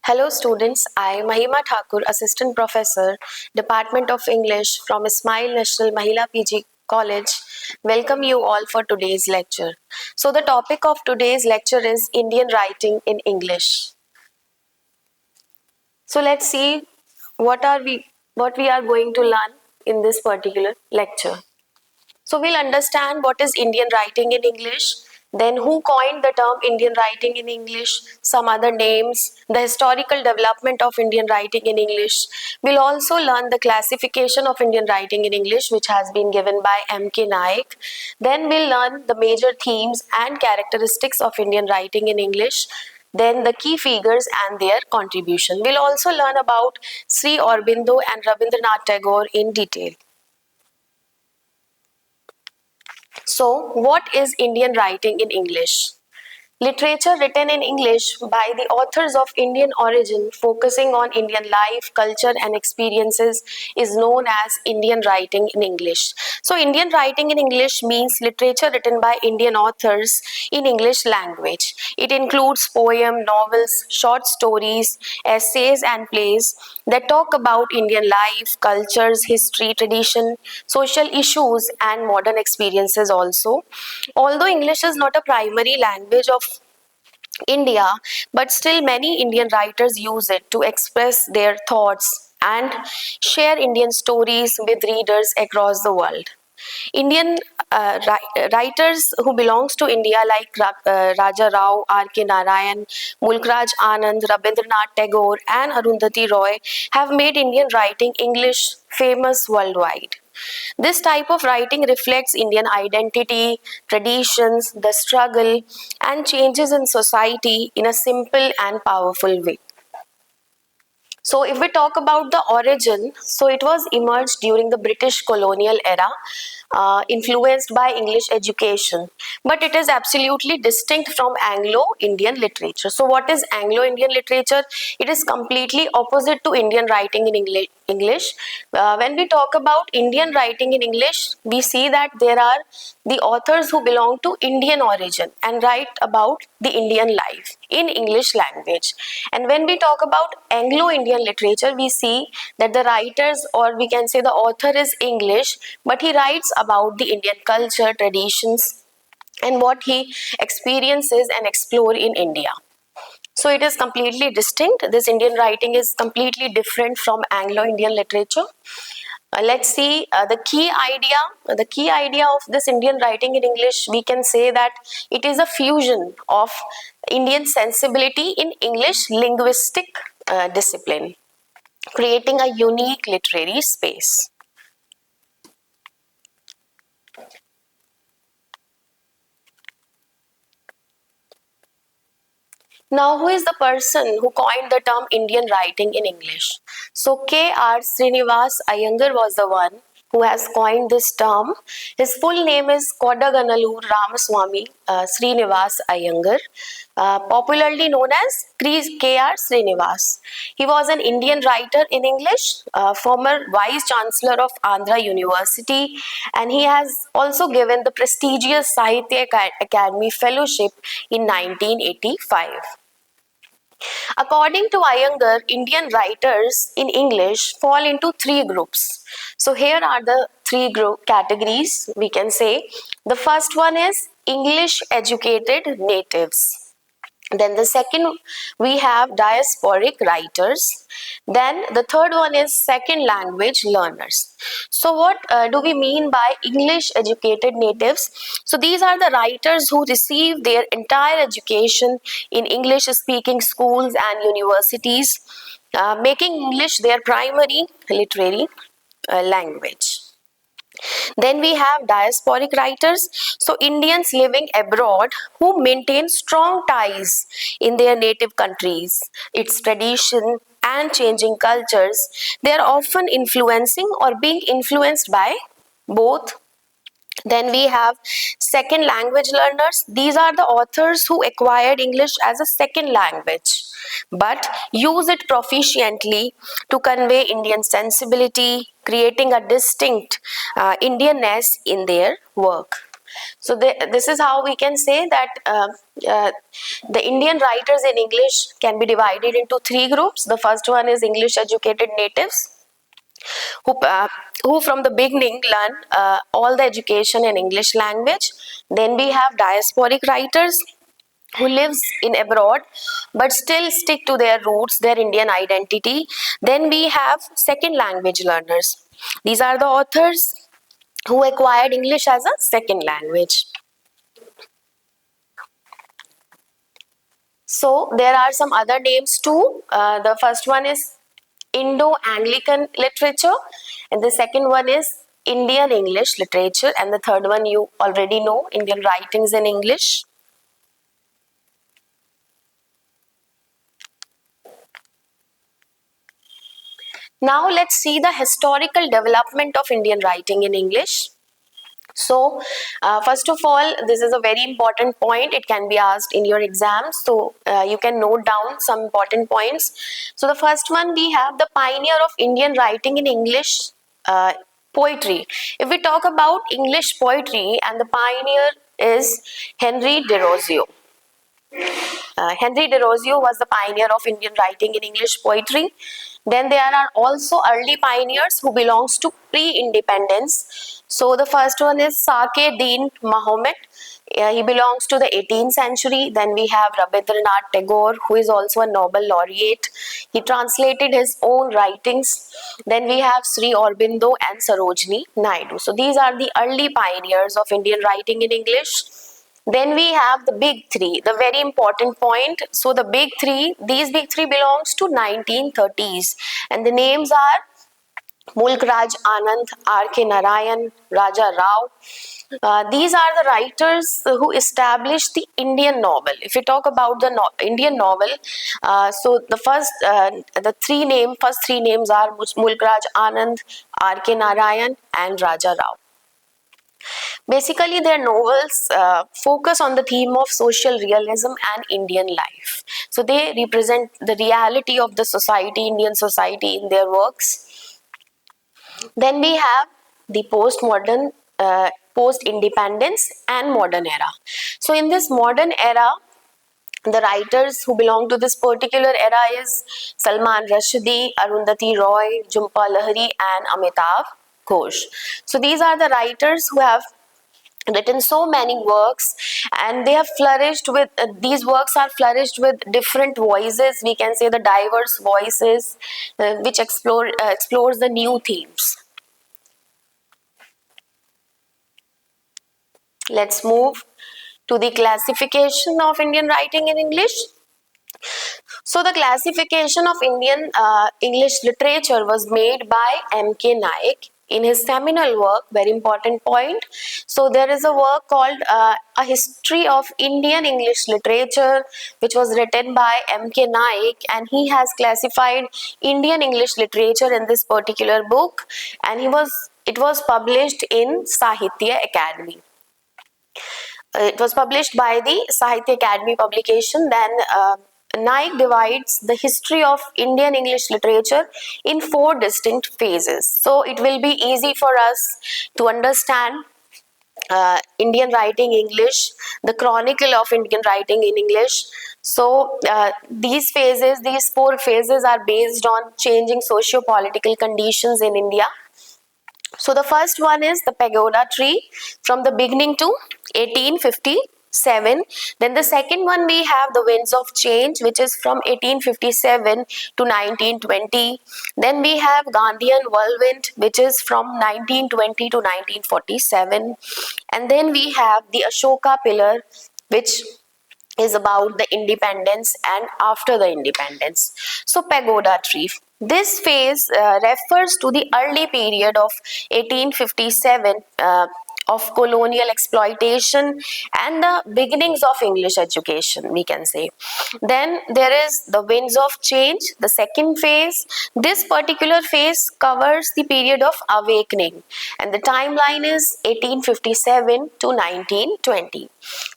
Hello students, I am Mahima Thakur, Assistant Professor, Department of English from Ismail National Mahila PG College. Welcome you all for today's lecture. So the topic of today's lecture is Indian writing in English. So let's see what we are going to learn in this particular lecture. So we'll understand what is Indian writing in English, then who coined the term Indian writing in English, some other names, the historical development of Indian writing in English. We'll also learn the classification of Indian writing in English, which has been given by M.K. Naik. Then we'll learn the major themes and characteristics of Indian writing in English. Then the key figures and their contribution. We'll also learn about Sri Aurobindo and Rabindranath Tagore in detail. So, what is Indian writing in English? Literature written in English by the authors of Indian origin focusing on Indian life, culture and experiences is known as Indian writing in English. So Indian writing in English means literature written by Indian authors in English language. It includes poems, novels, short stories, essays and plays that talk about Indian life, cultures, history, tradition, social issues and modern experiences also. Although English is not a primary language of India, but still many Indian writers use it to express their thoughts and share Indian stories with readers across the world. Indian writers who belongs to India like Raja Rao, R.K. Narayan, Mulkraj Anand, Rabindranath Tagore and Arundhati Roy have made Indian writing English famous worldwide. This type of writing reflects Indian identity, traditions, the struggle and changes in society in a simple and powerful way. So if we talk about the origin, so it was emerged during the British colonial era, influenced by English education, but it is absolutely distinct from Anglo-Indian literature. So what is Anglo-Indian literature? It is completely opposite to Indian writing in English. When we talk about Indian writing in English, we see that there are the authors who belong to Indian origin and write about the Indian life in English language. And when we talk about Anglo-Indian literature, we see that the writers, or we can say the author, is English, but he writes about the Indian culture, traditions and what he experiences and explore in India. So it is completely distinct. This Indian writing is completely different from Anglo-Indian literature. Let's see the key idea. The key idea of this Indian writing in English, we can say that it is a fusion of Indian sensibility in English linguistic discipline, creating a unique literary space. Now, who is the person who coined the term Indian writing in English? So, K.R. Srinivas Iyengar was the one who has coined this term. His full name is Kodaganallur Ramaswamy Srinivas Iyengar, popularly known as K.R. Srinivas. He was an Indian writer in English, former Vice Chancellor of Andhra University, and he has also given the prestigious Sahitya Academy Fellowship in 1985. According to Iyengar, Indian writers in English fall into three groups. So here are the three group categories we can say. The first one is English educated natives. Then the second, we have diasporic writers. Then the third one is second language learners. So what do we mean by English educated natives? So these are the writers who receive their entire education in English speaking schools and universities, making English their primary literary language. Then we have diasporic writers, so Indians living abroad who maintain strong ties in their native countries, its tradition and changing cultures. They are often influencing or being influenced by both. Then we have second language learners. These are the authors who acquired English as a second language but use it proficiently to convey Indian sensibility, creating a distinct Indianness in their work. So this is how we can say that the Indian writers in English can be divided into three groups. The first one is English educated natives, who, uh, who from the beginning learn all the education in English language. Then we have diasporic writers who lives in abroad but still stick to their roots, their Indian identity. Then we have second language learners. These are the authors who acquired English as a second language. So there are some other names too. The first one is Indo-Anglican literature, and the second one is Indian English literature, and the third one you already know, Indian writings in English. Now let's see the historical development of Indian writing in English. So, first of all, this is a very important point. It can be asked in your exams. So, you can note down some important points. So, the first one, we have the pioneer of Indian writing in English poetry. If we talk about English poetry, and the pioneer is Henry Derozio. Henry Derozio was the pioneer of Indian writing in English poetry. Then there are also early pioneers who belongs to pre-independence. So the first one is Sake Deen Mahomet. He belongs to the 18th century. Then we have Rabindranath Tagore, who is also a Nobel laureate. He translated his own writings. Then we have Sri Aurobindo and Sarojini Naidu. So these are the early pioneers of Indian writing in English. Then we have the big three, the very important point. So the big three, these big three belongs to 1930s, and the names are Mulk Raj Anand, R.K. Narayan, Raja Rao. These are the writers who established the Indian novel. If you talk about the Indian novel, so the first three names are Mulk Raj Anand, R.K. Narayan, and Raja Rao. Basically, their novels focus on the theme of social realism and Indian life. So they represent the reality of the society, Indian society, in their works. Then we have the postmodern, post-independence and modern era. So in this modern era, the writers who belong to this particular era is Salman Rushdie, Arundhati Roy, Jhumpa Lahiri, and Amitav Ghosh. So these are the writers who have written so many works, and they have flourished with these works are flourished with different voices. We can say the diverse voices which explores the new themes. Let's move to the classification of Indian writing in English. So the classification of Indian English literature was made by M.K. Naik in his seminal work, very important point. So there is a work called A History of Indian English Literature, which was written by M.K. Naik, and he has classified Indian English literature in this particular book, and it was published in Sahitya Academy. It was published by the Sahitya Academy publication. Then Naik divides the history of Indian English literature in 4 distinct phases. So it will be easy for us to understand Indian writing English, the chronicle of Indian writing in English. So these 4 phases are based on changing socio-political conditions in India. So the first one is the pagoda tree from the beginning to 1857. Then the second one we have the winds of change, which is from 1857 to 1920. Then we have Gandhian whirlwind, which is from 1920 to 1947. And then we have the Ashoka pillar, which is about the independence and after the independence. So pagoda tree. This phase refers to the early period of 1857 of colonial exploitation and the beginnings of English education, we can say. Then there is the winds of change, the second phase. This particular phase covers the period of awakening, and the timeline is 1857 to 1920.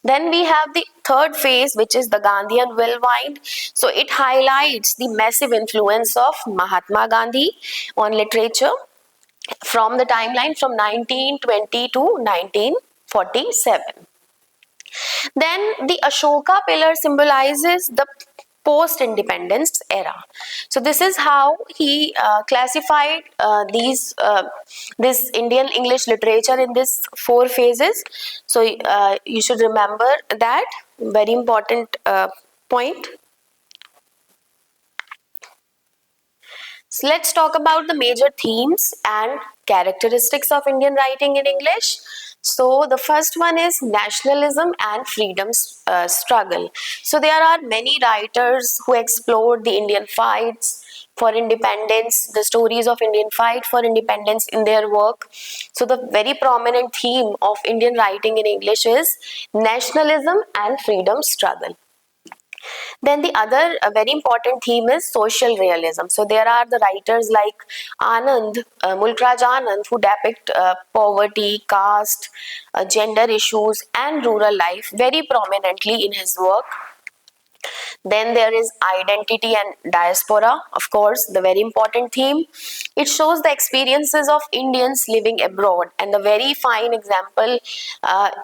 Then we have the third phase, which is the Gandhian whirlwind. So it highlights the massive influence of Mahatma Gandhi on literature from the timeline from 1920 to 1950. 1847. Then the Ashoka pillar symbolizes the post-independence era. So this is how he classified this Indian English literature in this four phases. So you should remember that very important point. So let's talk about the major themes and characteristics of Indian writing in English. So the first one is nationalism and freedom struggle. So there are many writers who explored the Indian fights for independence, the stories of Indian fight for independence in their work. So the very prominent theme of Indian writing in English is nationalism and freedom struggle. Then the other very important theme is social realism. So there are the writers like Anand, Mulkraj Anand, who depict poverty, caste, gender issues, and rural life very prominently in his work. Then there is identity and diaspora, of course, the very important theme. It shows the experiences of Indians living abroad, and the very fine example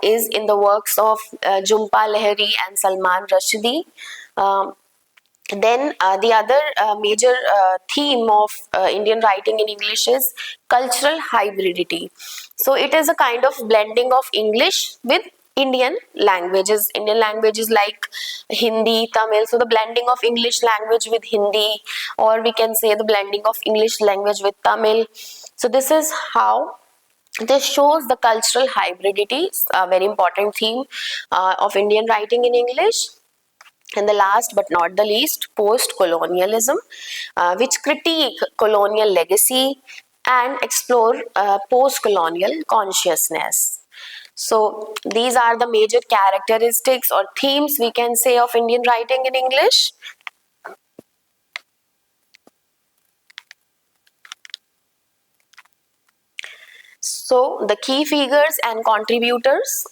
is in the works of Jhumpa Lahiri and Salman Rushdie. Um, then the other major theme of Indian writing in English is cultural hybridity. So it is a kind of blending of English with Indian languages like Hindi, Tamil. So the blending of English language with Hindi, or we can say the blending of English language with Tamil. So this is how this shows the cultural hybridity, a very important theme of Indian writing in English. And the last but not the least, post-colonialism, which critique colonial legacy and explore post-colonial consciousness. So these are the major characteristics or themes we can say of Indian writing in English. So the key figures and contributors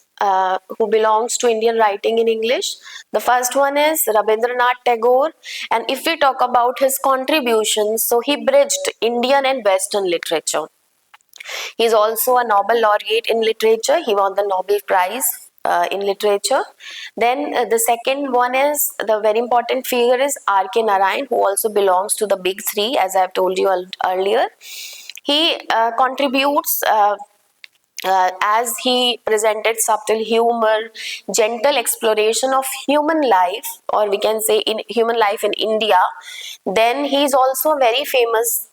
who belongs to Indian writing in English. The first one is Rabindranath Tagore, and if we talk about his contributions, so he bridged Indian and Western literature. He is also a Nobel laureate in literature. He won the Nobel Prize in literature. Then the second one is the very important figure is R.K. Narayan, who also belongs to the big three, as I've told you earlier. He contributes as he presented subtle humor, gentle exploration of human life, or we can say in human life in India. Then he is also a very famous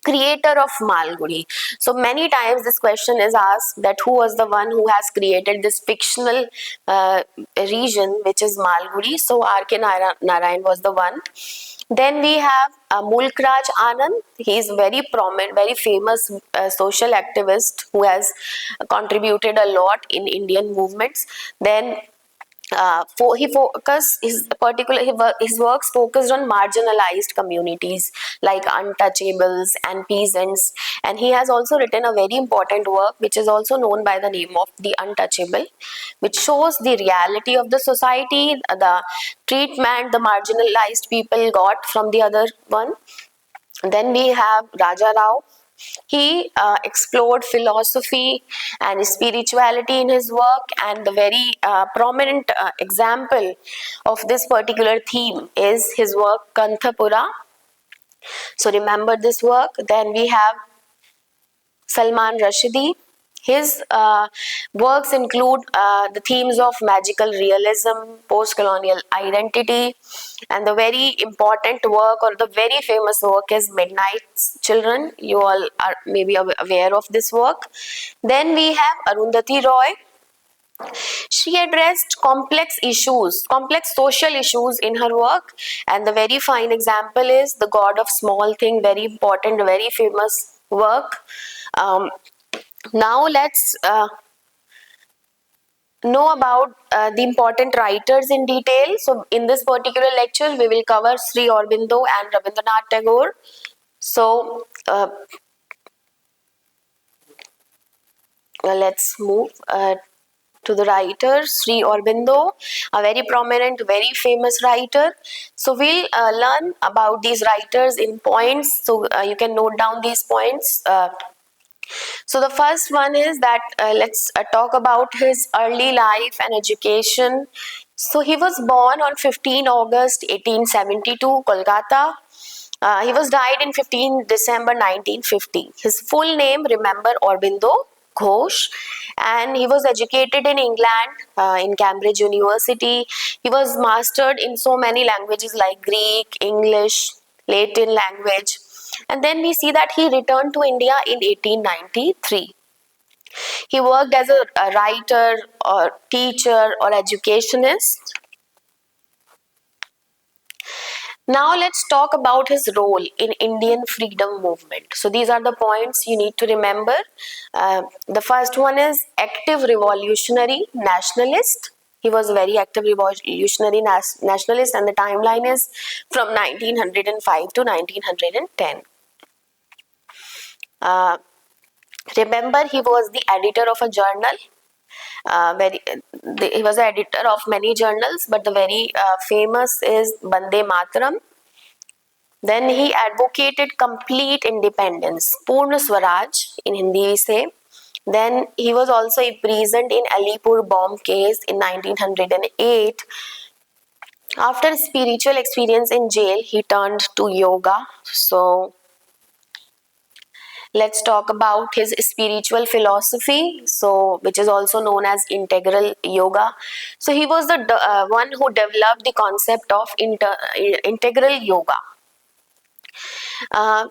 creator of Malgudi. So many times this question is asked that who was the one who has created this fictional region which is Malgudi. So R.K. Narayan was the one. Then we have Mulkraj Anand. He is very prominent, very famous social activist who has contributed a lot in Indian movements. Then his works focused on marginalized communities like untouchables and peasants, and he has also written a very important work which is also known by the name of The Untouchable, which shows the reality of the society, the treatment the marginalized people got from the other one. Then we have Raja Rao. He explored philosophy and spirituality in his work, and the very prominent example of this particular theme is his work Kanthapura. So remember this work. Then we have Salman Rushdie. His works include the themes of magical realism, post-colonial identity, and the very important work or the very famous work is Midnight's Children. You all are maybe aware of this work. Then we have Arundhati Roy. She addressed complex issues, complex social issues in her work, and the very fine example is The God of Small Thing, very important, very famous work. Now let's know about the important writers in detail. So in this particular lecture, we will cover Sri Aurobindo and Rabindranath Tagore. So let's move to the writers. Sri Aurobindo, a very prominent, very famous writer. So we'll learn about these writers in points. So you can note down these points. So the first one is that let's talk about his early life and education. So he was born on 15 August 1872, Kolkata. He was died in 15 December 1950. His full name, remember, Aurobindo Ghosh, and he was educated in England, in Cambridge University. He was mastered in so many languages like Greek, English, Latin language. And then we see that he returned to India in 1893. He worked as a writer or teacher or educationist. Now let's talk about his role in Indian freedom movement. So these are the points you need to remember. The first one is active revolutionary nationalist. He was very active revolutionary nationalist, and the timeline is from 1905 to 1910. Uh, Remember, he was the editor of a journal. He was the editor of many journals, but the very famous is Bande Mataram. Then he advocated complete independence, Purna Swaraj in Hindi we say. Then he was also imprisoned in Alipur bomb case in 1908. After spiritual experience in jail, he turned to yoga. So let's talk about his spiritual philosophy, so which is also known as integral yoga. So he was the one who developed the concept of integral yoga. uh,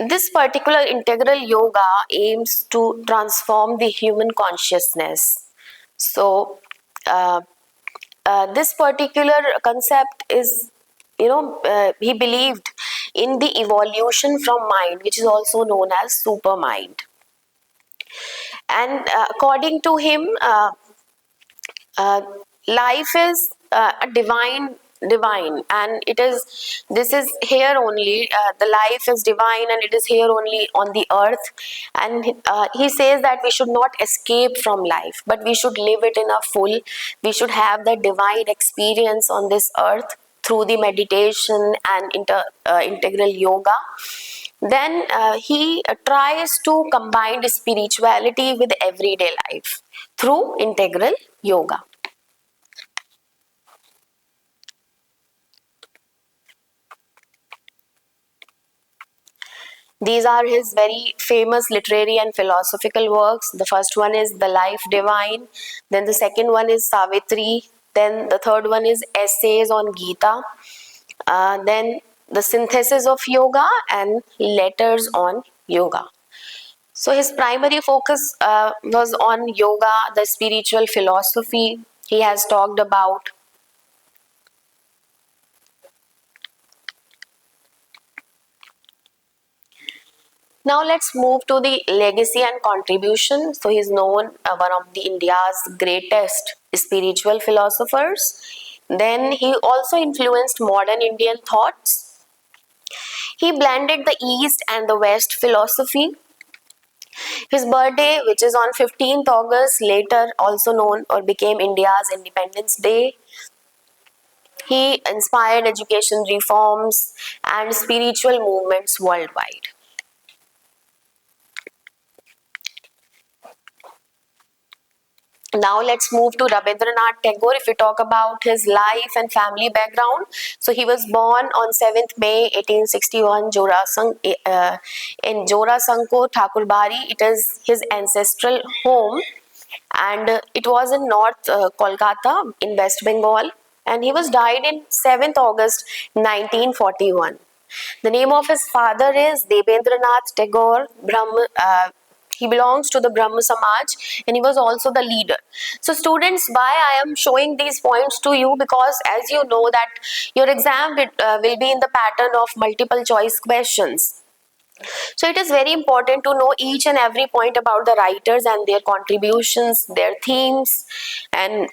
this particular integral yoga aims to transform the human consciousness. So uh, this particular concept is, he believed in the evolution from mind, which is also known as super mind. And according to him, uh, life is a divine, and it is, this is here only, the life is divine and it is here only on the earth. And he says that we should not escape from life, but we should live it in a full. We should have the divine experience on this earth through the meditation and integral yoga. Then he tries to combine spirituality with everyday life through integral yoga. These are his very famous literary and philosophical works. The first one is The Life Divine, then the second one is Savitri, then the third one is Essays on Gita, then The Synthesis of Yoga, and Letters on Yoga. So his primary focus was on yoga, the spiritual philosophy. He has talked about. Now let's move to the legacy and contribution. So he's known one of the India's greatest spiritual philosophers. Then he also influenced modern Indian thoughts. He blended the East and the West philosophy. His birthday, which is on 15th August, later also known or became India's Independence Day. He inspired education reforms and spiritual movements worldwide. Now let's move to Rabindranath Tagore. If we talk about his life and family background, so he was born on 7th May 1861 in Jorasanko, Thakurbari. It is his ancestral home, and it was in North Kolkata in West Bengal. And he was died in 7th August 1941. The name of his father is Debendranath Tagore Brahma. He belongs to the Brahma Samaj, and he was also the leader. So students, why I am showing these points to you, because as you know that your exam will be in the pattern of multiple choice questions. So it is very important to know each and every point about the writers and their contributions, their themes, and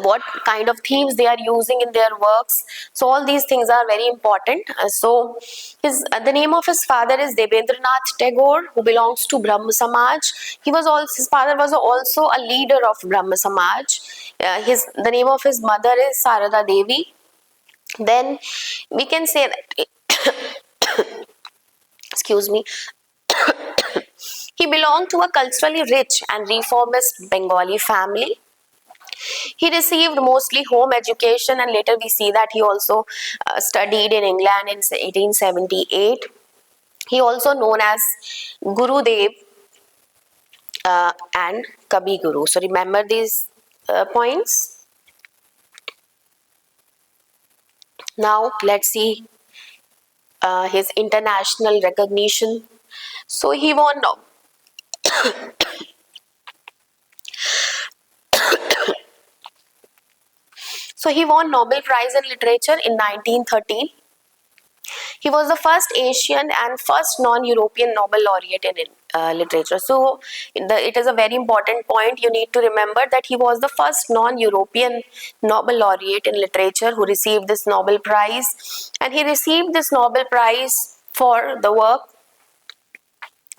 what kind of themes they are using in their works. So all these things are very important. The name of his father is Debendranath Tagore, who belongs to Brahma Samaj. His father was also a leader of Brahma Samaj. The name of his mother is Sarada Devi. Then we can say that excuse me, He belonged to a culturally rich and reformist Bengali family. He received mostly home education, and later we see that he also studied in England in 1878. He also known as Guru Dev and Kabi Guru. So remember these points. Now let's see his international recognition. So he won. So he won Nobel Prize in Literature in 1913. He was the first Asian and first non-European Nobel laureate in literature. So it is a very important point. You need to remember that he was the first non-European Nobel laureate in literature who received this Nobel Prize, and he received this Nobel Prize for the work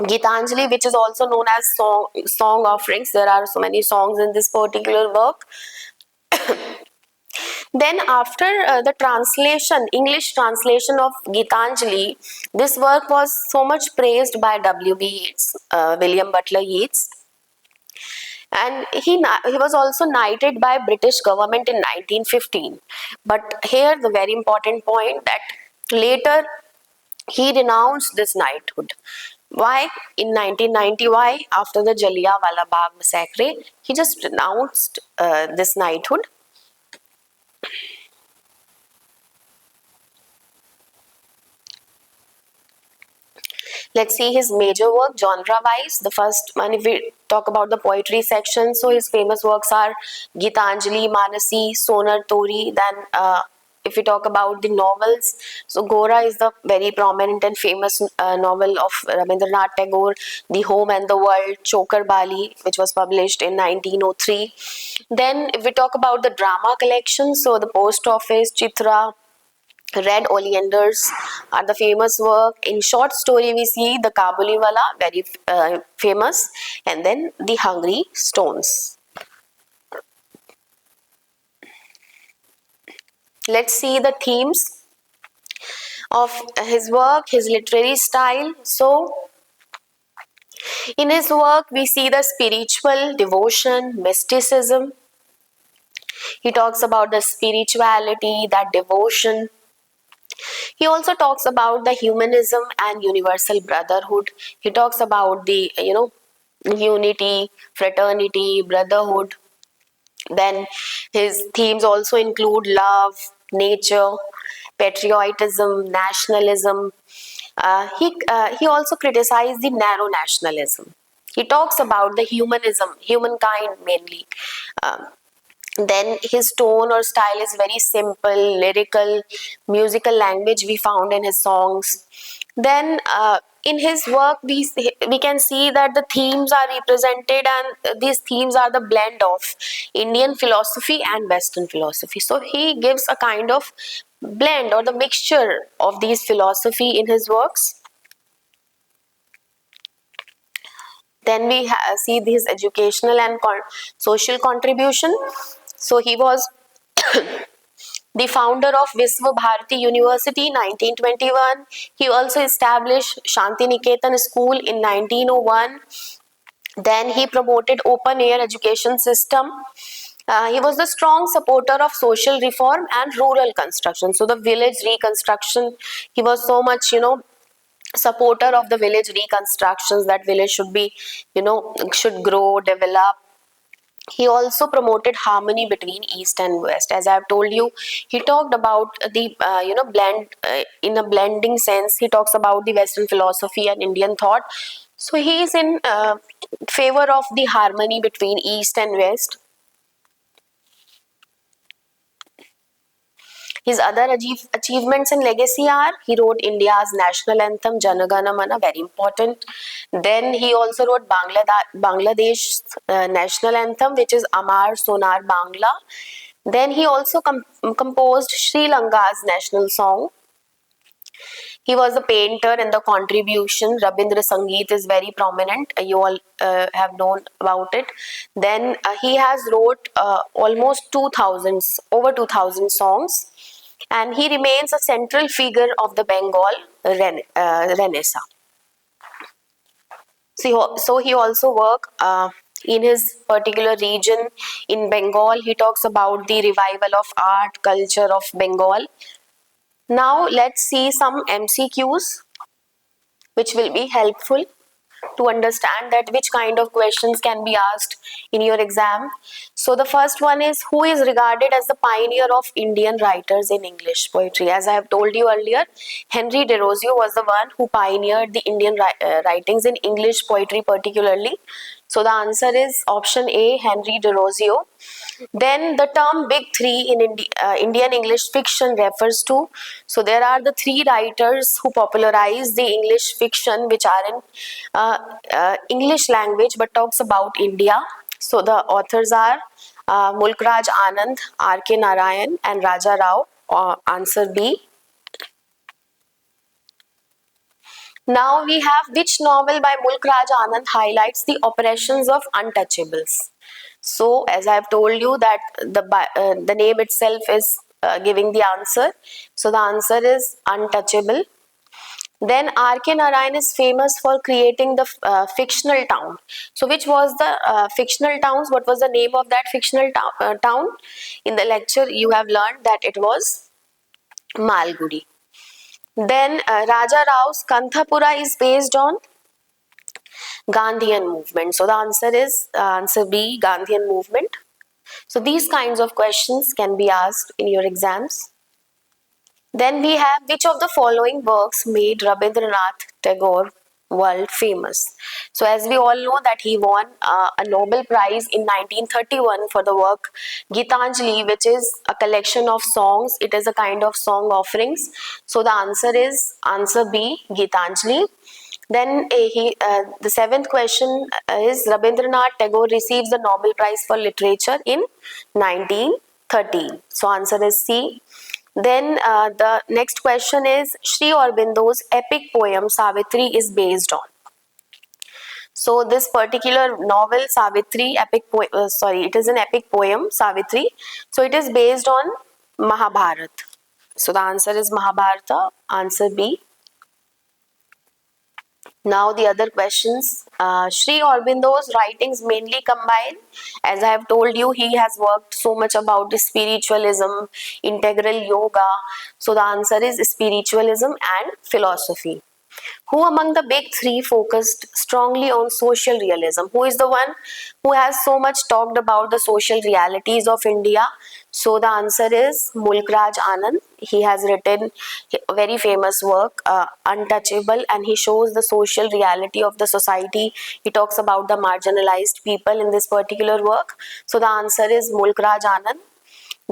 Gitanjali, which is also known as song offerings. There are so many songs in this particular work. Then after the translation, English translation of Gitanjali, this work was so much praised by W.B. Yeats, William Butler Yeats. And he was also knighted by British government in 1915. But here the very important point that later he renounced this knighthood. Why? In 1990, why? After the Jallianwala Bagh massacre, he just renounced this knighthood. Let's see his major work, genre-wise. The first one, if we talk about the poetry section, so his famous works are Gitanjali, Manasi, Sonar Tori. Then if we talk about the novels, so Gora is the very prominent and famous novel of Rabindranath Tagore, The Home and the World, Chokar Bali, which was published in 1903. Then if we talk about the drama collection, so The Post Office, Chitra, Red Oleanders are the famous work. In short story, we see the Kabuliwala, very famous, and then the Hungry Stones. Let's see the themes of his work, his literary style. So, in his work, we see the spiritual, devotion, mysticism. He talks about the spirituality, that devotion. He also talks about the humanism and universal brotherhood. He talks about the, unity, fraternity, brotherhood. Then his themes also include love, nature, patriotism, nationalism. He also criticized the narrow nationalism. He talks about the humanism, humankind mainly. Um, then his tone or style is very simple, lyrical, musical language we found in his songs. Then in his work we can see that the themes are represented, and these themes are the blend of Indian philosophy and Western philosophy. So he gives a kind of blend or the mixture of these philosophy in his works. Then we see his educational and social contribution. So he was the founder of Visva Bharati University 1921. He also established Shanti Niketan School in 1901. Then he promoted open air education system. He was the strong supporter of social reform and rural construction. So the village reconstruction, he was so much, supporter of the village reconstructions, that village should be, should grow, develop. He also promoted harmony between East and West. As I have told you, he talked about the, blend, in a blending sense. He talks about the Western philosophy and Indian thought. So he is in favor of the harmony between East and West. His other achievements and legacy are, he wrote India's national anthem, Jana Gana Mana, very important. Then he also wrote Bangladesh's national anthem, which is Amar Sonar Bangla. Then he also composed Sri Lanka's national song. He was a painter, and the contribution, Rabindra Sangeet, is very prominent. You all have known about it. Then he has wrote almost over 2,000 songs. And he remains a central figure of the Bengal Renaissance. So he also work in his particular region in Bengal. He talks about the revival of art culture of Bengal. Now let's see some MCQs which will be helpful to understand that which kind of questions can be asked in your exam. So the first one is, who is regarded as the pioneer of Indian writers in English poetry? As I have told you earlier, Henry Derozio was the one who pioneered the Indian writings in English poetry particularly. So the answer is option A, Henry Derozio. Then the term big three in Indian English fiction refers to, so there are the three writers who popularized the English fiction which are in English language but talks about India. So the authors are Mulkraj Anand, R.K. Narayan and Raja Rao. Answer B. Now we have, which novel by Mulkraj Anand highlights the operations of untouchables? So, as I have told you that the name itself is giving the answer. So, the answer is untouchable. Then R.K. Narayan is famous for creating the fictional town. So, which was the fictional towns? What was the name of that fictional town? In the lecture, you have learned that it was Malgudi. Then Raja Rao's Kanthapura is based on Gandhian movement. So the answer is answer B, Gandhian movement. So these kinds of questions can be asked in your exams. Then we have, which of the following works made Rabindranath Tagore world famous? So as we all know that he won a Nobel Prize in 1931 for the work Gitanjali, which is a collection of songs. It is a kind of song offerings. So the answer is answer B, Gitanjali. Then the seventh question is, Rabindranath Tagore receives the Nobel Prize for Literature in 1913. So answer is C. Then the next question is, Sri Aurobindo's epic poem Savitri is based on. So this particular novel Savitri, it is an epic poem Savitri. So it is based on Mahabharata. So the answer is Mahabharata. Answer B. Now the other questions. Sri Aurobindo's writings mainly combine, as I have told you, he has worked so much about the spiritualism, integral yoga. So the answer is spiritualism and philosophy. Who among the big three focused strongly on social realism? Who is the one who has so much talked about the social realities of India? So the answer is Mulkraj Anand. He has written a very famous work, Untouchable, and he shows the social reality of the society. He talks about the marginalized people in this particular work. So the answer is Mulkraj Anand.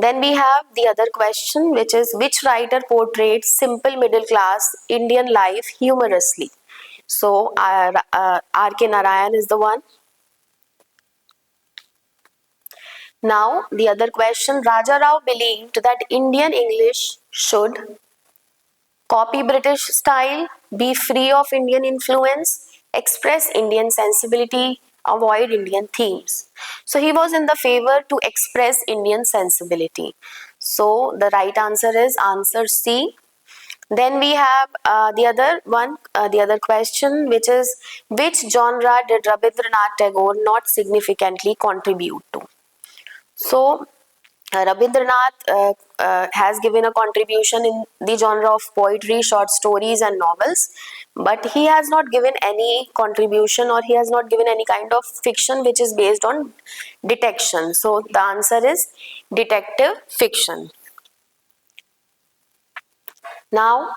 Then we have the other question, which is, which writer portrayed simple middle class Indian life humorously? So R.K. Narayan is the one. Now the other question, Raja Rao believed that Indian English should copy British style, be free of Indian influence, express Indian sensibility, avoid Indian themes. So he was in the favor to express Indian sensibility. So the right answer is answer C. Then we have the other question, which is, which genre did Rabindranath Tagore not significantly contribute to? So Rabindranath has given a contribution in the genre of poetry, short stories, and novels, but he has not given any contribution, or he has not given any kind of fiction which is based on detection. So the answer is detective fiction. Now,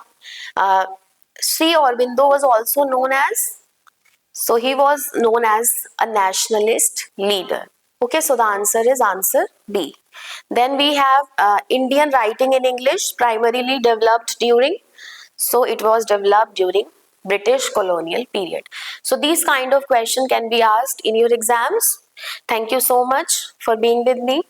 Sri Aurobindo was also known as, so he was known as a nationalist leader. Okay, so the answer is answer B. Then we have Indian writing in English primarily developed during, so it was developed during British colonial period. So these kind of questions can be asked in your exams. Thank you so much for being with me.